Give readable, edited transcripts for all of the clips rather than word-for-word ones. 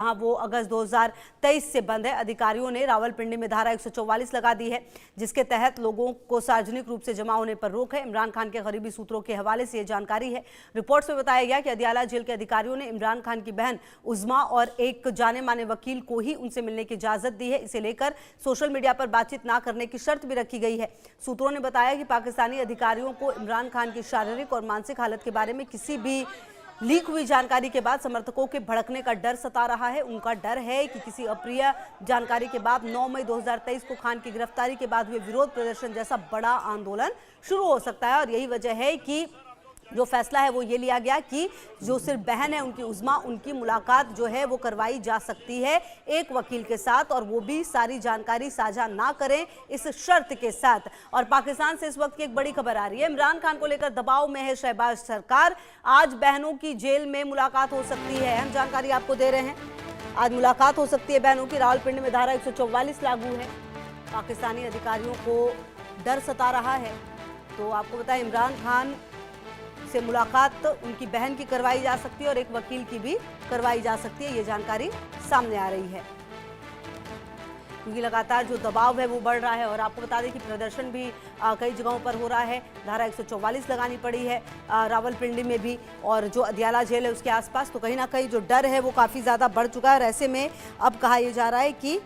हाँ, वो अगस्त 2023 से बंद है। अधिकारियों ने रावलपिंडी में धारा 144 लगा दी है, जिसके तहत लोगों को सार्वजनिक रूप से जमा होने पर रोक है। इमरान खान के करीबी सूत्रों के हवाले से ये जानकारी है। रिपोर्ट्स में बताया गया कि अदियाला जेल के अधिकारियों ने इमरान खान की बहन उज़मा और एक जाने माने वकील को ही उनसे मिलने की इजाजत दी है। इसे लेकर सोशल मीडिया पर बातचीत न करने की शर्त भी रखी गई है। सूत्रों ने बताया कि पाकिस्तानी अधिकारियों को इमरान खान की शारीरिक और मानसिक हालत के बारे में किसी भी लीक हुई जानकारी के बाद समर्थकों के भड़कने का डर सता रहा है। उनका डर है कि किसी अप्रिय जानकारी के बाद 9 मई 2023 को खान की गिरफ्तारी के बाद हुए विरोध प्रदर्शन जैसा बड़ा आंदोलन शुरू हो सकता है। और यही वजह है कि जो फैसला है वो ये लिया गया कि जो सिर्फ बहन है उनकी उज़मा, उनकी मुलाकात जो है वो करवाई जा सकती है एक वकील के साथ, और वो भी सारी जानकारी साझा ना करें इस शर्त के साथ। और पाकिस्तान से इस वक्त की एक बड़ी खबर आ रही है। इमरान खान को लेकर दबाव में है शहबाज सरकार। आज बहनों की जेल में मुलाकात हो सकती है, अहम जानकारी आपको दे रहे हैं। आज मुलाकात हो सकती है बहनों की। रावलपिंडी में धारा 144 लागू है। पाकिस्तानी अधिकारियों को डर सता रहा है। तो आपको बताएं, इमरान खान से मुलाकात उनकी बहन की करवाई जा सकती है और एक वकील की भी करवाई जा सकती है। ये जानकारी सामने आ रही है, क्योंकि लगातार जो दबाव है वो बढ़ रहा है। और आपको बता दें कि प्रदर्शन भी कई जगहों पर हो रहा है। धारा 144 लगानी पड़ी है रावलपिंडी में भी, और जो अदियाला जेल है उसके आसपास। तो कहीं ना कहीं जो डर है वो काफ़ी ज़्यादा बढ़ चुका है। और ऐसे में अब कहा यह जा रहा है कि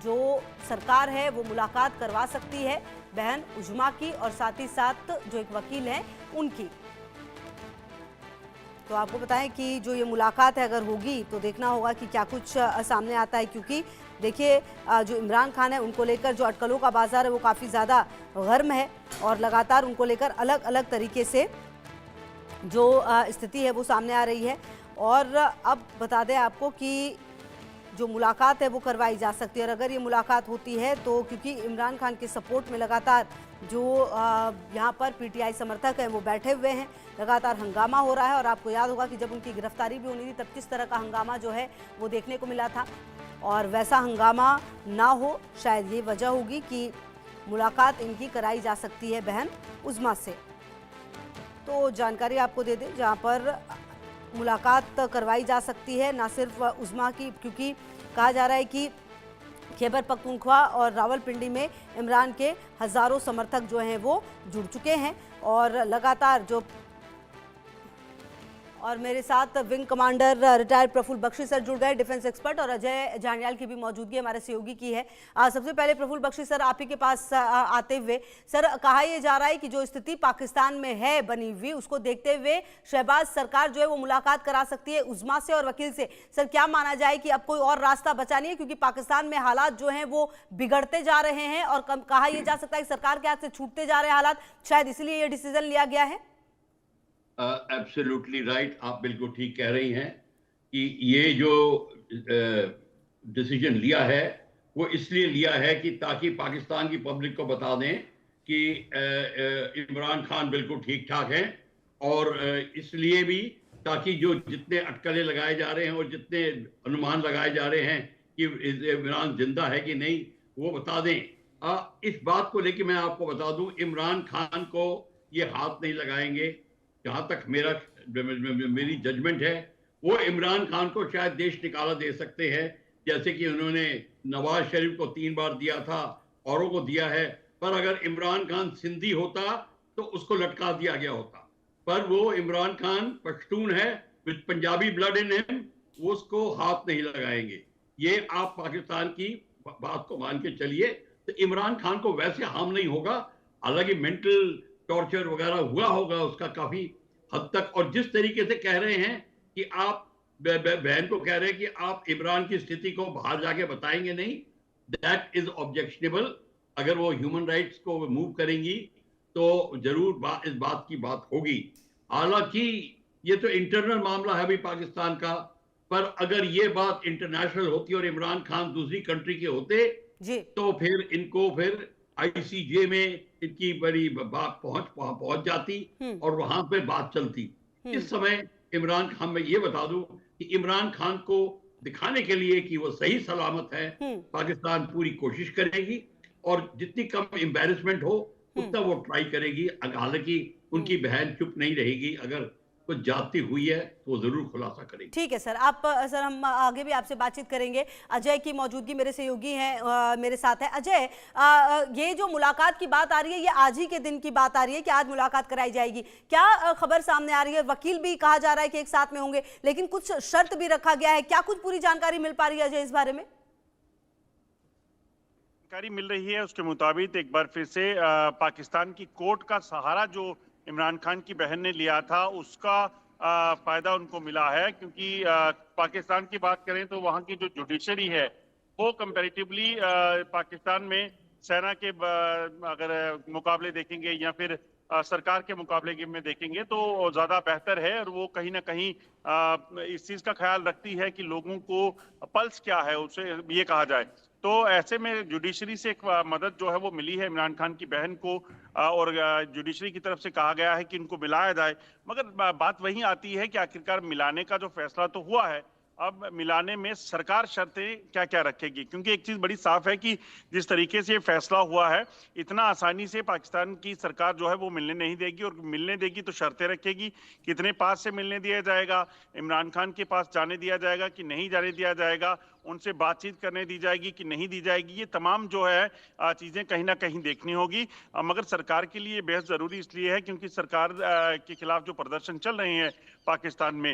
जो सरकार है वो मुलाकात करवा सकती है बहन उज़मा की, और साथ ही साथ जो एक वकील है उनकी। तो आपको बताएं कि जो ये मुलाकात है अगर होगी तो देखना होगा कि क्या कुछ सामने आता है, क्योंकि देखिए जो इमरान खान है उनको लेकर जो अटकलों का बाजार है वो काफ़ी ज़्यादा गर्म है, और लगातार उनको लेकर अलग अलग तरीके से जो स्थिति है वो सामने आ रही है। और अब बता दें आपको कि जो मुलाकात है वो करवाई जा सकती है। और अगर ये मुलाकात होती है तो क्योंकि इमरान खान के सपोर्ट में लगातार जो यहाँ पर पीटीआई समर्थक हैं वो बैठे हुए हैं, लगातार हंगामा हो रहा है। और आपको याद होगा कि जब उनकी गिरफ्तारी भी होनी थी तब किस तरह का हंगामा जो है वो देखने को मिला था, और वैसा हंगामा ना हो, शायद ये वजह होगी कि मुलाकात इनकी कराई जा सकती है बहन उज़मा से। तो जानकारी आपको दे दें, जहाँ पर मुलाकात करवाई जा सकती है ना सिर्फ उज़मा की, क्योंकि कहा जा रहा है कि खैबर पख्तूनख्वा और रावलपिंडी में इमरान के हज़ारों समर्थक जो हैं वो जुड़ चुके हैं। और लगातार जो और मेरे साथ wing commander retired Praful Bakshi sir जुड़ गए, डिफेंस एक्सपर्ट, और अजय जानियाल की भी मौजूदगी हमारे सहयोगी की है। सबसे पहले प्रफुल्ल बख्शी सर, आप ही के पास आते हुए, सर कहा यह जा रहा है कि जो स्थिति पाकिस्तान में है बनी हुई उसको देखते हुए शहबाज सरकार जो है वो मुलाकात करा सकती है उज़मा से और वकील से। सर क्या माना जाए कि अब कोई और रास्ता बचा नहीं है, क्योंकि पाकिस्तान में हालात जो हैं वो बिगड़ते जा रहे हैं, और कहा यह जा सकता है कि सरकार के हाथ से छूटते जा रहे हैं हालात, शायद इसलिए ये डिसीजन लिया गया है। एब्सोल्युटली राइट, आप बिल्कुल ठीक कह रही हैं कि ये जो डिसीजन लिया है वो इसलिए लिया है कि ताकि पाकिस्तान की पब्लिक को बता दें कि इमरान खान बिल्कुल ठीक ठाक हैं, और इसलिए भी ताकि जो जितने अटकलें लगाए जा रहे हैं और जितने अनुमान लगाए जा रहे हैं कि इमरान जिंदा है कि नहीं वो बता दें। इस बात को लेकर मैं आपको बता दूं, इमरान खान को ये हाथ नहीं लगाएंगे। जहां तक मेरी जजमेंट है, वो इमरान खान को शायद देश निकाला दे सकते हैं, जैसे कि उन्होंने नवाज शरीफ को 3 बार दिया था, औरों को दिया है। पर अगर इमरान खान सिंधी होता तो उसको लटका दिया गया होता, पर वो इमरान खान पश्तून है with Punjabi blood in him, वो उसको हाथ नहीं लगाएंगे। ये आप पाकिस्तान की बात को मान के चलिए। तो इमरान खान को वैसे हार्म नहीं होगा, हालांकि मेंटल टॉर्चर वगैरह हुआ होगा उसका काफी हद तक। और जिस तरीके से कह रहे हैं कि आप बहन को कह रहे हैं कि आप इमरान की स्थिति को बाहर जाके बताएंगे नहीं, दैट इज ऑब्जेक्शनेबल। अगर वो ह्यूमन राइट्स को मूव करेंगी तो जरूर इस बात की बात होगी। हालांकि ये तो इंटरनल मामला है अभी पाकिस्तान का, पर अगर ये बात इंटरनेशनल होती और इमरान खान दूसरी कंट्री के होते जी, तो फिर इनको फिर आईसीजे में इनकी बड़ी बात पहुंच जाती और वहां पे बात चलती। इस समय इमरान खान, मैं ये बता दूं कि इमरान खान को दिखाने के लिए कि वो सही सलामत है, पाकिस्तान पूरी कोशिश करेगी, और जितनी कम एम्बैरेसमेंट हो उतना वो ट्राई करेगी। हालांकि उनकी बहन चुप नहीं रहेगी। अगर कुछ जाती हुई है तो वो जरूर खुलासा करेंगे। ठीक है सर, सर हम आगे भी आपसे बातचीत करेंगे। अजय की मौजूदगी मेरे सहयोगी हैं, मेरे साथ है। अजय, ये जो मुलाकात की बात आ रही है, ये आज ही के दिन की बात आ रही है कि आज मुलाकात कराई जाएगी, क्या खबर सामने आ रही है? वकील भी कहा जा रहा है कि एक साथ में होंगे, लेकिन कुछ शर्त भी रखा गया है, क्या कुछ पूरी जानकारी मिल पा रही है अजय इस बारे में? जानकारी मिल रही है उसके मुताबिक एक बार फिर से पाकिस्तान की कोर्ट का सहारा जो इमरान खान की बहन ने लिया था उसका फायदा उनको मिला है, क्योंकि पाकिस्तान की बात करें तो वहां की जो जुडिशरी है वो कंपैरेटिवली पाकिस्तान में सेना के अगर मुकाबले देखेंगे या फिर सरकार के मुकाबले में देखेंगे तो ज्यादा बेहतर है, और वो कहीं ना कहीं इस चीज का ख्याल रखती है कि लोगों को पल्स क्या है उसे ये कहा जाए। तो ऐसे में जुडिशरी से एक मदद जो है वो मिली है इमरान खान की बहन को, और जुडिशरी की तरफ से कहा गया है कि इनको मिलाया जाए। मगर बात वही आती है कि आखिरकार मिलाने का जो फैसला तो हुआ है, अब मिलाने में सरकार शर्तें क्या क्या रखेगी, क्योंकि एक चीज बड़ी साफ है कि जिस तरीके से ये फैसला हुआ है इतना आसानी से पाकिस्तान की सरकार जो है वो मिलने नहीं देगी, और मिलने देगी तो शर्तें रखेगी। कितने पास से मिलने दिया जाएगा, इमरान खान के पास जाने दिया जाएगा कि नहीं जाने दिया जाएगा, उनसे बातचीत करने दी जाएगी कि नहीं दी जाएगी, ये तमाम जो है चीजें कहीं ना कहीं देखनी होगी। मगर सरकार के लिए बेहद जरूरी इसलिए है क्योंकि सरकार के खिलाफ जो प्रदर्शन चल रहे हैं पाकिस्तान में,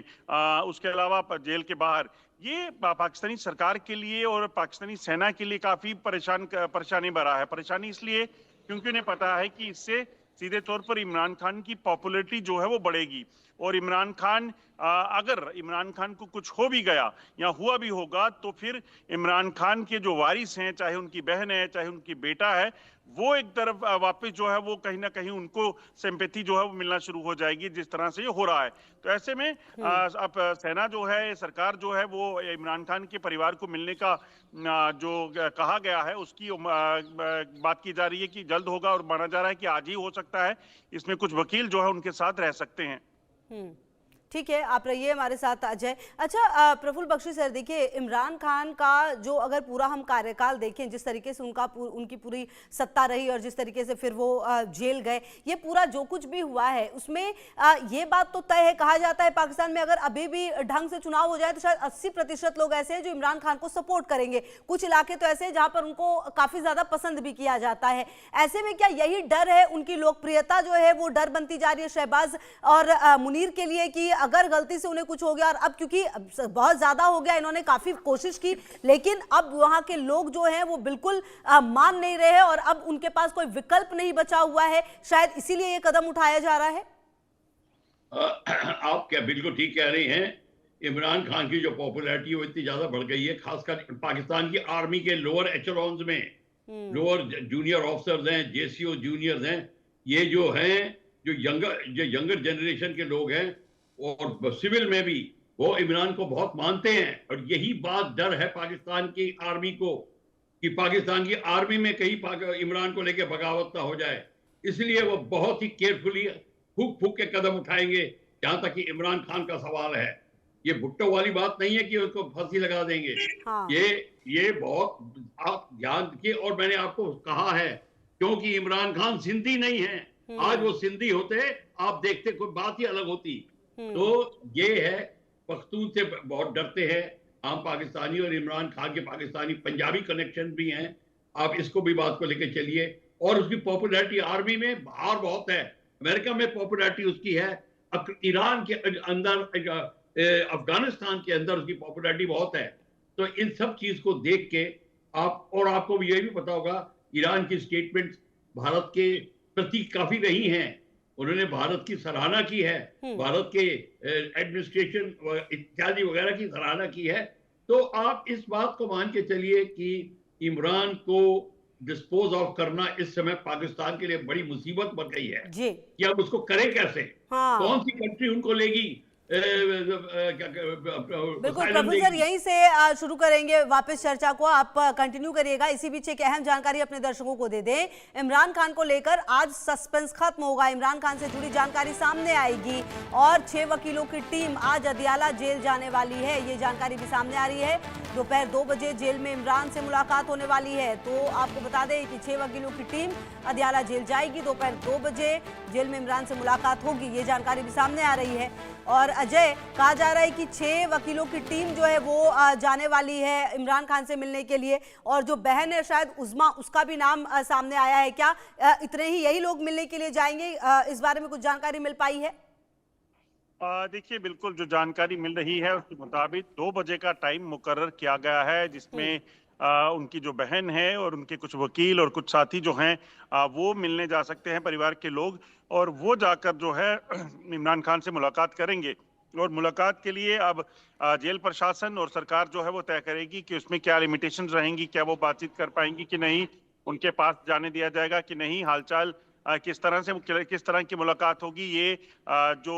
उसके अलावा जेल के बाहर, ये पाकिस्तानी सरकार के लिए और पाकिस्तानी सेना के लिए काफी परेशानी भरा है। परेशानी इसलिए क्योंकि उन्हें पता है कि इससे सीधे तौर पर इमरान खान की पॉपुलैरिटी जो है वो बढ़ेगी, और इमरान खान अगर इमरान खान को कुछ हो भी गया या हुआ भी होगा तो फिर इमरान खान के जो वारिस हैं, चाहे उनकी बहन है चाहे उनकी बेटा है, वो एक तरफ वापस जो है वो कहीं ना कहीं उनको सिंपैथी जो है वो मिलना शुरू हो जाएगी, जिस तरह से ये हो रहा है। तो ऐसे में अब सेना जो है, सरकार जो है वो इमरान खान के परिवार को मिलने का जो कहा गया है उसकी बात की जा रही है कि जल्द होगा, और माना जा रहा है कि आज ही हो सकता है। इसमें कुछ वकील जो है उनके साथ रह सकते हैं। ठीक है, आप रहिए हमारे साथ अजय। अच्छा प्रफुल्ल बख्शी सर, देखिए इमरान खान का जो अगर पूरा हम कार्यकाल देखें, जिस तरीके से उनकी पूरी सत्ता रही और जिस तरीके से फिर वो जेल गए, ये पूरा जो कुछ भी हुआ है उसमें ये बात तो तय है, कहा जाता है पाकिस्तान में अगर अभी भी ढंग से चुनाव हो जाए तो शायद 80% लोग ऐसे हैं जो इमरान खान को सपोर्ट करेंगे। कुछ इलाके तो ऐसे हैं जहां पर उनको काफी ज्यादा पसंद भी किया जाता है। ऐसे में क्या यही डर है, उनकी लोकप्रियता जो है वो डर बनती जा रही है शहबाज और मुनीर के लिए कि अगर गलती से उन्हें कुछ हो गया, और अब क्योंकि बहुत ज्यादा हो गया, इन्होंने काफी कोशिश की लेकिन अब वहां के लोग जो हैं वो बिल्कुल मान नहीं रहे हैं और अब उनके पास कोई विकल्प नहीं बचा हुआ है, शायद इसीलिए ये कदम उठाया जा रहा है? आप क्या बिल्कुल ठीक कह रही हैं। इमरान खान की जो पॉपुलैरिटी वो इतनी ज्यादा बढ़ गई है, खासकर पाकिस्तान की आर्मी के लोअर एचेलॉन्स में, लोअर जूनियर ऑफिसर्स हैं, जेसीओ जूनियर्स हैं, ये जो हैं जो यंगर जनरेशन के लोग हैं और सिविल में भी वो इमरान को बहुत मानते हैं। और यही बात डर है पाकिस्तान की आर्मी को कि पाकिस्तान की आर्मी में कहीं इमरान को लेकर बगावत ना हो जाए, इसलिए वो बहुत ही केयरफुली फूक फूक के कदम उठाएंगे। जहां तक कि इमरान खान का सवाल है, ये भुट्टो वाली बात नहीं है कि उसको फांसी लगा देंगे। हाँ। ये बहुत आप ध्यान रखिए। और मैंने आपको कहा है क्योंकि इमरान खान सिंधी नहीं है, आज वो सिंधी होते आप देखते कोई बात ही अलग होती। तो ये है, पख्तून से बहुत डरते हैं आम पाकिस्तानी, और इमरान खान के पाकिस्तानी पंजाबी कनेक्शन भी हैं। आप इसको भी बात को लेकर चलिए। और उसकी पॉपुलैरिटी आर्मी में बाहर बहुत है, अमेरिका में पॉपुलैरिटी उसकी है, ईरान के अंदर, अफगानिस्तान के अंदर उसकी पॉपुलैरिटी बहुत है। तो इन सब चीज को देख के आपको भी ये भी पता होगा, ईरान की स्टेटमेंट भारत के प्रति काफी रही हैं, उन्होंने भारत की सराहना की है, भारत के एडमिनिस्ट्रेशन इत्यादि वगैरह की सराहना की है। तो आप इस बात को मान के चलिए कि इमरान को डिस्पोज ऑफ करना इस समय पाकिस्तान के लिए बड़ी मुसीबत बन गई है कि अब उसको करें कैसे। हाँ। कौन सी कंट्री उनको लेगी। बिल्कुल प्रोफेसर, यहीं से शुरू करेंगे वापस चर्चा को, आप कंटिन्यू करिएगा। इसी बीच एक अहम जानकारी अपने दर्शकों को दे दें, इमरान खान को लेकर आज सस्पेंस खत्म होगा, इमरान खान से जुड़ी जानकारी सामने आएगी और 6 वकीलों की टीम आज अदियाला जेल जाने वाली है, ये जानकारी भी सामने आ रही है। दोपहर 2 बजे जेल में इमरान से मुलाकात होने वाली है। तो आपको बता दें कि 6 वकीलों की टीम अदियाला जेल जाएगी। दोपहर 2 बजे जेल में इमरान से मुलाकात होगी, ये जानकारी भी सामने आ रही है। और अजय, कहा जा रहा है कि 6 वकीलों की टीम जो है वो जाने वाली है इमरान खान से मिलने के लिए, और जो बहन है शायद उज़्मा, उसका भी नाम सामने आया है। क्या इतने ही यही लोग मिलने के लिए जाएंगे? इस बारे में कुछ जानकारी मिल पाई है? देखिए, बिल्कुल जो जानकारी मिल रही है उसके मुताबिक 2 बजे का टाइम मुकर्रर किया गया है, जिसमें उनकी जो बहन है और उनके कुछ वकील और कुछ साथी जो हैं वो मिलने जा सकते हैं, परिवार के लोग, और वो जाकर जो है इमरान खान से मुलाकात करेंगे। और मुलाकात के लिए अब जेल प्रशासन और सरकार जो है वो तय करेगी कि उसमें क्या लिमिटेशंस रहेंगी, क्या वो बातचीत कर पाएंगी कि नहीं, उनके पास जाने दिया जाएगा कि नहीं, हालचाल किस तरह की मुलाकात होगी, ये जो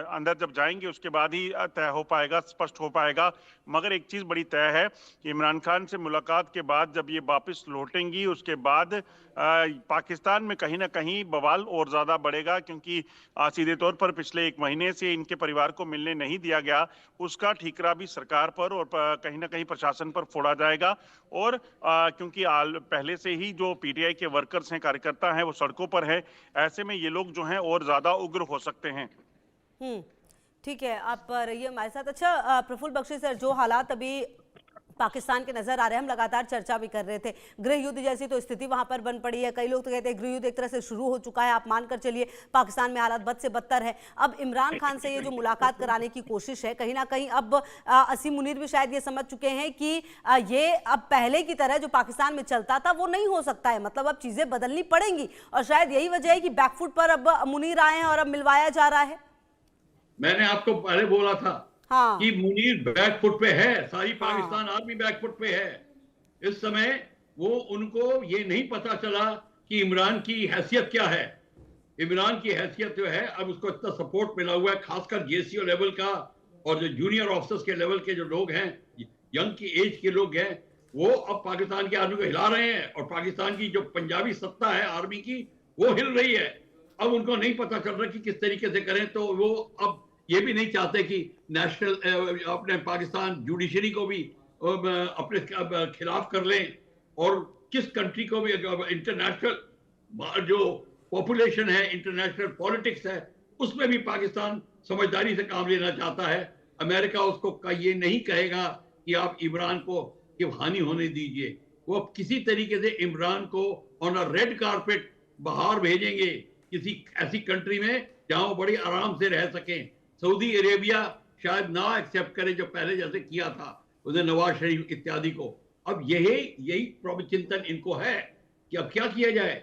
अंदर जब जाएंगे उसके बाद ही तय हो पाएगा, स्पष्ट हो पाएगा। मगर एक चीज बड़ी तय है कि इमरान खान से मुलाकात के बाद जब ये वापस लौटेंगी, उसके बाद पाकिस्तान में कहीं ना कहीं बवाल और ज्यादा बढ़ेगा, क्योंकि सीधे तौर पर पिछले 1 महीने से इनके परिवार को मिलने नहीं दिया गया, उसका ठीकरा भी सरकार पर और कहीं ना कहीं प्रशासन पर फोड़ा जाएगा। और क्योंकि पहले से ही जो पीटीआई के वर्कर्स हैं, कार्यकर्ता हैं, वो सड़कों पर है, ऐसे में ये लोग जो हैं और ज्यादा उग्र हो सकते हैं। ठीक है, आप रहिए हमारे साथ। अच्छा प्रफुल्ल बख्शी सर, जो हालात अभी पाकिस्तान के नजर आ रहे हैं, हम लगातार चर्चा भी कर रहे थे, गृह युद्ध जैसी तो स्थिति वहां पर बन पड़ी है। कई लोग तो कहते हैं गृह युद्ध एक तरह से शुरू हो चुका है, आप मानकर चलिए पाकिस्तान में हालात बद से बदतर है। अब इमरान खान से ये जो मुलाकात कराने की कोशिश है, कहीं ना कहीं अब असीम मुनीर भी शायद ये समझ चुके हैं कि ये अब पहले की तरह जो पाकिस्तान में चलता था वो नहीं हो सकता है, मतलब अब चीजें बदलनी पड़ेंगी, और शायद यही वजह है कि बैकफुट पर अब मुनीर आए हैं और अब मिलवाया जा रहा है। मैंने आपको पहले बोला था कि मुनीर बैकफुट पे है, सारी पाकिस्तान आर्मी बैकफुट पे है। इस समय वो उनको ये नहीं पता चला कि इमरान की हैसियत क्या है। इमरान की हैसियत जो है, अब उसको इतना सपोर्ट मिला हुआ है, खासकर जेसीओ लेवल का, और जो जूनियर ऑफिसर्स के लेवल के जो लोग हैं, यंग की एज के लोग हैं, वो अब पाकिस्तान की आर्मी को हिला रहे हैं, और पाकिस्तान की जो पंजाबी सत्ता है आर्मी की, वो हिल रही है। अब उनको नहीं पता चल रहा कि किस तरीके से करें, तो वो अब ये भी नहीं चाहते कि नेशनल अपने पाकिस्तान जुडिशरी को भी अपने खिलाफ कर लें, और किस कंट्री को भी इंटरनेशनल जो पॉपुलेशन है, इंटरनेशनल पॉलिटिक्स है, उसमें भी पाकिस्तान समझदारी से काम लेना चाहता है। अमेरिका उसको ये नहीं कहेगा कि आप इमरान को कि हानि होने दीजिए। वो अब किसी तरीके से इमरान को ऑन अ रेड कारपेट बाहर भेजेंगे, किसी ऐसी कंट्री में जहां वो बड़ी आराम से रह सकें। सऊदी अरेबिया शायद ना एक्सेप्ट करे जो पहले जैसे किया था उन्हें, नवाज शरीफ इत्यादि को। अब यही चिंतन इनको है कि अब क्या किया जाए,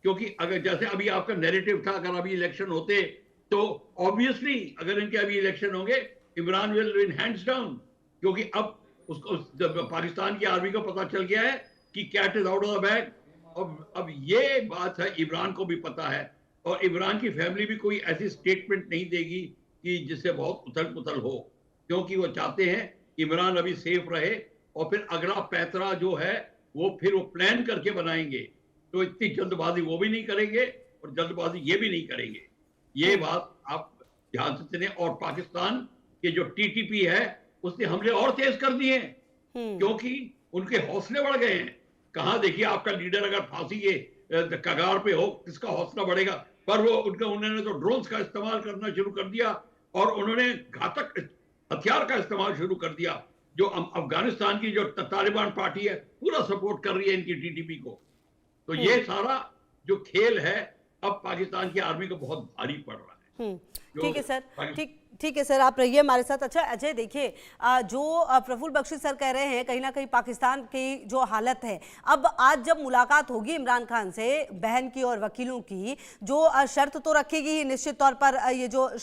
क्योंकि अगर जैसे अभी आपका नैरेटिव था, अगर अभी इलेक्शन होते तो ऑब्वियसली अगर इनके अभी इलेक्शन होंगे, Imran will win hands down, क्योंकि अब उसको पाकिस्तान की आर्मी को पता चल गया है कि cat is out of the bag. अब ये बात है, इमरान को भी पता है, और इमरान की फैमिली भी कोई ऐसी स्टेटमेंट नहीं देगी कि जिससे बहुत उथल पुथल हो, क्योंकि वो चाहते हैं इमरान अभी सेफ रहे, और फिर अगला पैतरा जो है वो फिर वो प्लान करके बनाएंगे। तो इतनी जल्दबाजी वो भी नहीं करेंगे और जल्दबाजी ये भी नहीं करेंगे। ये बात आप ध्यान से सुने। और पाकिस्तान के जो टीटीपी है उसने हमले और तेज कर दिए हैं, क्योंकि उनके हौसले बढ़ गए हैं। कहाँ देखिए, आपका लीडर अगर फांसी के कगार पे हो, किसका हौसला बढ़ेगा। पर वो उन्होंने तो ड्रोन्स का इस्तेमाल करना शुरू कर दिया, और उन्होंने घातक हथियार का इस्तेमाल शुरू कर दिया, जो अफगानिस्तान की जो तालिबान पार्टी है पूरा सपोर्ट कर रही है इनकी टीटीपी को। तो ये सारा जो खेल है अब पाकिस्तान की आर्मी को बहुत भारी पड़ रहा है। ठीक है सर, ठीक है सर, आप रहिए हमारे साथ। अच्छा अजय, देखिए जो प्रफुल्ल बख्शी सर कह रहे हैं, कहीं ना कहीं पाकिस्तान की जो हालत है, अब आज जब मुलाकात होगी इमरान खान से, बहन की और वकीलों की, जो शर्त तो रखेगी निश्चित तौर पर, ये जो